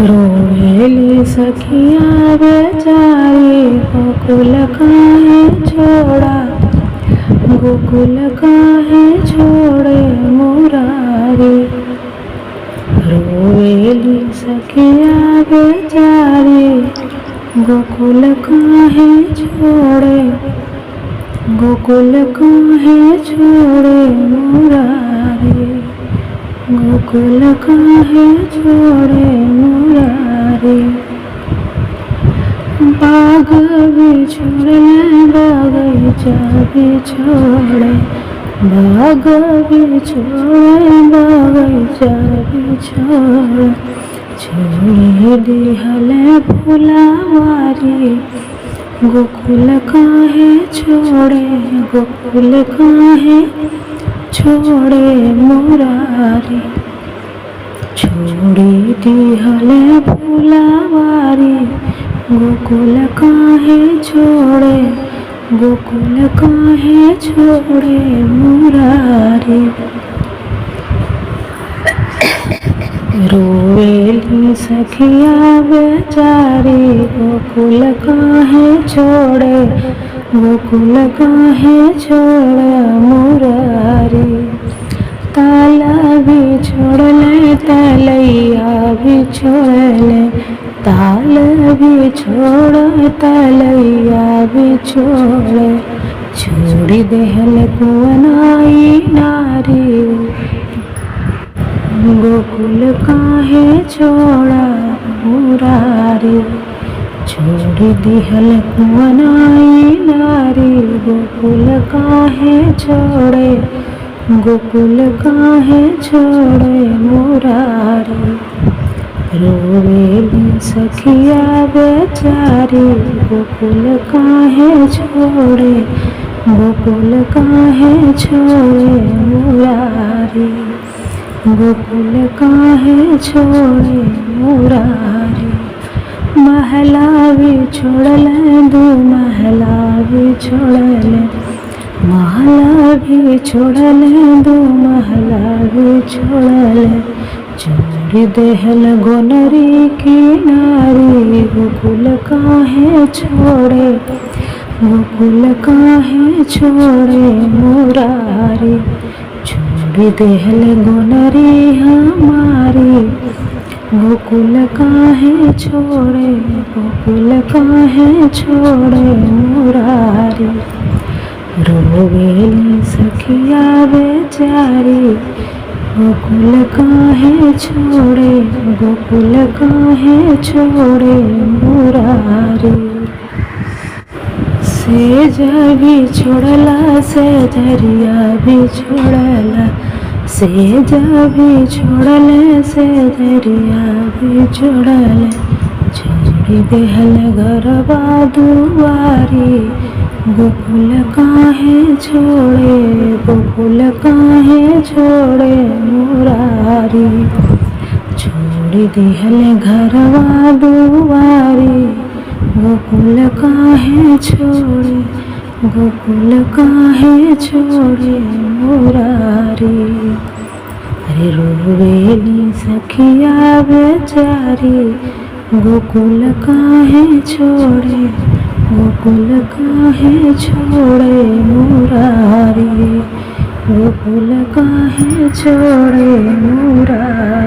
रोवेली सखिया बेचारी गोकुल काहे छोड़ा, गोकुल काहे छोड़े मुरारी। रोवेली सखिया बेचारी गोकुल काहे छोड़े, गोकुल काहे छोड़े मुरारी, गोकुल काहे छोड़े मुरारी। बाग भी छोड़े बगीचा भी छोड़े, बाग भी छोड़े बगीचा भी छोड़े, छोड़ दिहले फुलवारी। गोकुल काहे छोड़े, गोकुल काहे छोड़े मुरारी। छोड़ी दिहले फुलवारी, गोकुल काहे छोड़े, गोकुल काहे छोड़े मुरारी। रोवेली सखिया बेचारी गोकुल काहे छोड़े, गोकुल काहे छोड़े मुरारी। ताला भी छोड़ले तलैया भी छोड़ले, ताल भी छोड़ तलैया भी छोड़े, छोड़ी देहल कुवनाई नारी। गोकुल काहे छोड़ा मुरारी, छोड़ी दिहल कुवनाई नारी। गोकुल काहे छोड़े, गोकुल काहे छोड़े मुरारी। रोवेली सखिया बेचारी गोकुल काहे छोड़े, गोकुल काहे छोड़े मुरारी, गोकुल काहे छोड़े मुरारी। महला भी छोड़ले दो महला भी छोड़ले, महला भी छोड़ले दो महला भी छोड़ले, छोड़ देहल गोनरी की नारी। गोकुल काहे छोड़े, गोकुल काहे छोड़े मुरारी, छोड़ देहल गोनरी हमारी। गोकुल काहे छोड़े, गोकुल काहे छोड़े मुरारी। रोवेली सखिया बेचारी गोकुल काहे छोड़े, गोकुल काहे छोड़े मुरारी। सेज भी छोड़ला सेजरिया भी छोड़ला, सेज भी छोड़ले सेजरिया भी छोड़ले, छोड़ी देहल घरवा दुआरी। गोकुल काहे छोड़े, गोकुल काहे छोड़े मुरारी, छोड़ी दिहल घरवा दुआरी। गोकुल काहे छोड़े, गोकुल काहे छोड़े मुरारी। अरे रोवेली सखिया बेचारी गोकुल काहे छोड़े, गोकुल काहे छोड़े मुरारी, गोकुल काहे छोड़े मुरारी।